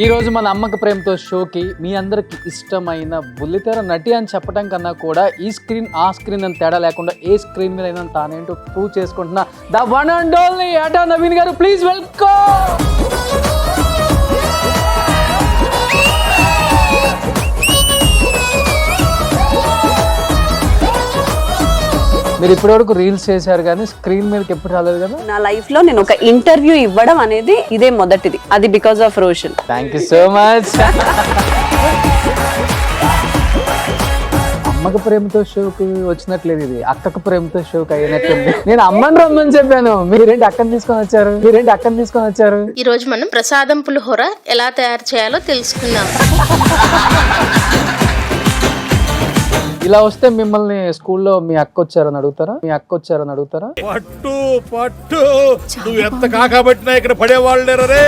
ఈ రోజు మన అమ్మక ప్రేమతో షోకి మీ అందరికి ఇష్టమైన బుల్లితెర నటి అని చెప్పడం కన్నా కూడా ఈ స్క్రీన్ ఆ స్క్రీన్ అని తేడా లేకుండా ఏ స్క్రీన్ మీద అయినా తానేంటో ప్రూవ్ చేసుకుంటున్నా ద వన్ అండ్ ఓన్లీ ఏటా నవీన్ గారు, ప్లీజ్ వెల్కమ్. మీరు ఇప్పటివరకు రీల్స్ చేశారు కానీ స్క్రీన్ మీదకి ఎప్పుడు రాలేదు కదా. నా లైఫ్ లో నేను ఒక ఇంటర్వ్యూ ఇవ్వడం అనేది ఇదే మొదటిది, అది because of Roshan. Thank you so much. అమ్మకు ప్రేమతో షోకి వచ్చినట్లేదు, ఇది అక్కకు ప్రేమతో షోకి అయినట్టుంది. నేను అమ్మని రమ్మని చెప్పాను, మీరేంటి అక్కని తీసుకొని వచ్చారు. ఈ రోజు మనం ప్రసాదం పులిహోర ఎలా తయారు చేయాలో తెలుసుకుందాం. ఇలా వస్తే మిమ్మల్ని స్కూల్లో మీ అక్క వచ్చారని అడుగుతారా? పట్టు నువ్వు ఎంత కాకబట్టినా ఇక్కడ పడేవాళ్ళు రే.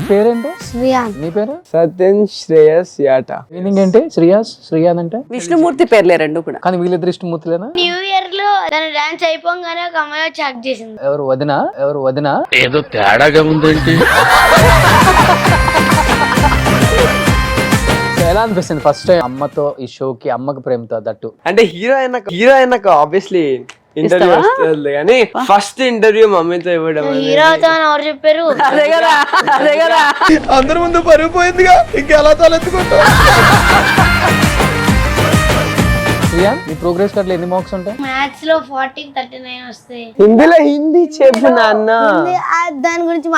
పేరేంటి? శ్రీయాన్. నీ పేరు? సత్యన్ శ్రేయస్ యాట. మీనింగ్ ఏంటి? శ్రీయాన్ అంటే విష్ణుమూర్తి పేర్లే రెండు కూడా. కానీ వీళ్ళిద్దరు ఇష్టమూర్తులేనా? న్యూ ఇయర్ లో తన డాన్స్ అయిపోగానే ఒక అమ్మాయి వచ్చి హక్ చేసింది. ఎవరు వదినా? ఏదో తేడాగా ఉందేంటి? ఎలా అనిపిస్తుంది ఫస్ట్ టైం అమ్మతో ఈ షోకి, అమ్మకి ప్రేమతో దట్టు? అంటే హీరో అయినాక ఆబ్వియస్లీ ఇంటర్వ్యూ వస్తుంది కానీ ఫస్ట్ ఇంటర్వ్యూ మమ్మీతో ఇవ్వడం. హీరో అవుతామని ఎవరు చెప్పారు? అదే కదా అందరి ముందు పరుగు పోయిందిగా, ఇంకెలా తలెత్తుకుంటా. శ్రీయాన్, ఈ ప్రోగ్రెస్ కార్డులో ఎన్ని మార్క్స్ ఉంటాయి? మ్యాథ్స్ లో 40-39 వస్తాయి. హిందీ చెప్పు నాన్న. దాని గురించి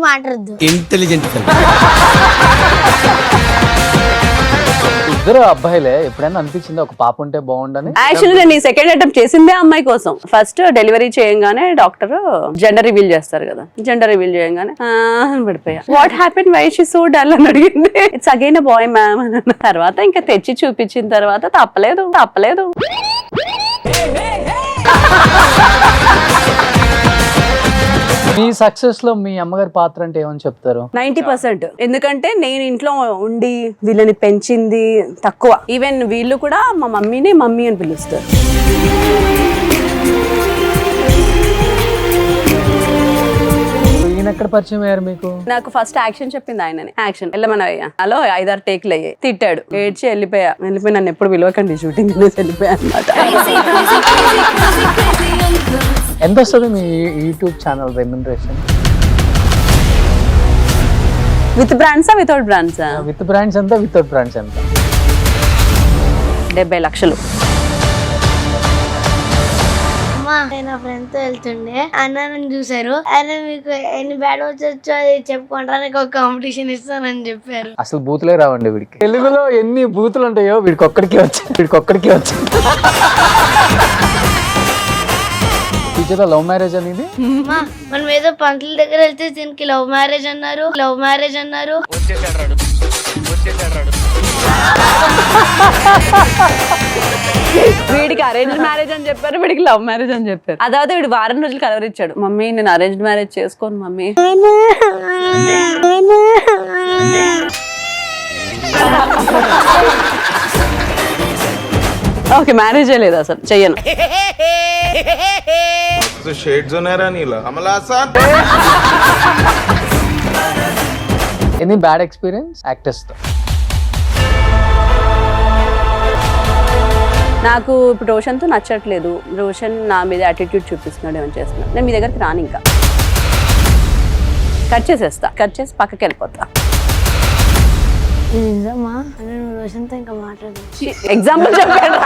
మాట్లాడద్దు. ఇంటెలిజెంట్. ఇద్దరు అబ్బాయిలే, ఎప్పుడైనా అనిపించింది ఒక పాప ఉంటే బాగుండని? యాక్చువల్లీ నేను ఈ సెకండ్ అటెంప్ట్ చేసిందే అమ్మాయి కోసం. ఫస్ట్ డెలివరీ చేయంగానే డాక్టర్ జెండర్ రివీల్ చేస్తారు కదా, జెండర్ రివీల్ చేయంగానే పడిపోయా. What happen, why she so dull అని అడిగింది. ఇట్స్ అగైన్ బాయ్ మ్యామ్ అని. తర్వాత ఇంకా తెచ్చి చూపించిన తర్వాత తప్పలేదు. మీ సక్సెస్ లో మీ అమ్మగారి పాత్ర అంటే ఏమని చెప్తారు? 90%. ఎందుకంటే నేను ఇంట్లో ఉండి వీళ్ళని పెంచింది తక్కువ. ఈవెన్ వీళ్ళు కూడా మా మమ్మీని మమ్మీ అని పిలుస్తారు. ఈయన ఎక్కడ పరిచయం అయ్యారు మీకు? నాకు ఫస్ట్ యాక్షన్ చెప్పింది ఆయనని. యాక్షన్ వెళ్ళమనయ్యా, హలో 5-6 టేక్లు అయ్యాయి. తిట్టాడు, ఏడ్చి వెళ్ళిపోయి నన్ను ఎప్పుడు విలువకండి షూటింగ్ వెళ్ళిపోయా అనమాట. ఎంత వస్తుంది మీ యూట్యూబ్ ఛానల్ రెమ్యునరేషన్? విత్ బ్రాండ్సా వితౌట్ బ్రాండ్సా? విత్ బ్రాండ్స్ ఎంత, వితౌట్ బ్రాండ్స్ ఎంత? 70 లక్షలు. అమ్మా, నేను నా ఫ్రెండ్ తో వెళ్తుండే, అన్న నన్ను చూసారు. ఆయన మీకు ఎన్ని బ్యాడ్ వర్డ్స్ వచ్చో అది చెప్పుకుంటారా, నీకు ఒక కాంపిటీషన్ ఇస్తానని చెప్పారు. అసలు బూతులే రావండి వీడికి. తెలుగులో ఎన్ని బూతులు ఉంటాయో వీడికి ఒక్కడికి వచ్చి. ఫ్యూచర్ లో లవ్ మ్యారేజ్ అనేది? మనం ఏదో పంతుల దగ్గర వెళ్తే దీనికి లవ్ మ్యారేజ్ అన్నారు. వీడికి అరేంజ్ మ్యారేజ్ అని చెప్పారు, వీడికి లవ్ మ్యారేజ్ అని చెప్పారు. అதாவது వీడు వారం రోజులు కలవరిచ్చాడు, మమ్మీ నేను అరేంజ్ మ్యారేజ్ చేసుకోను మమ్మీ. ఓకే, మ్యారేజే లేదు అసలు, చెయ్యను. ఎనీ బ్యాడ్ ఎక్స్పీరియన్స్ యాక్టర్స్ తో? నాకు ఇప్పుడు రోషన్తో నచ్చట్లేదు. రోషన్ నా మీద యాటిట్యూడ్ చూపిస్తున్నాడు, ఏమని చేస్తున్నాడు. నేను మీ దగ్గరికి రాను, ఇంకా కట్ చేసి పక్కకి వెళ్ళిపోతా. నిజమా? నేను రోషన్తో ఇంకా మాట్లాడు. ఎగ్జాంపుల్ చెప్పాడు.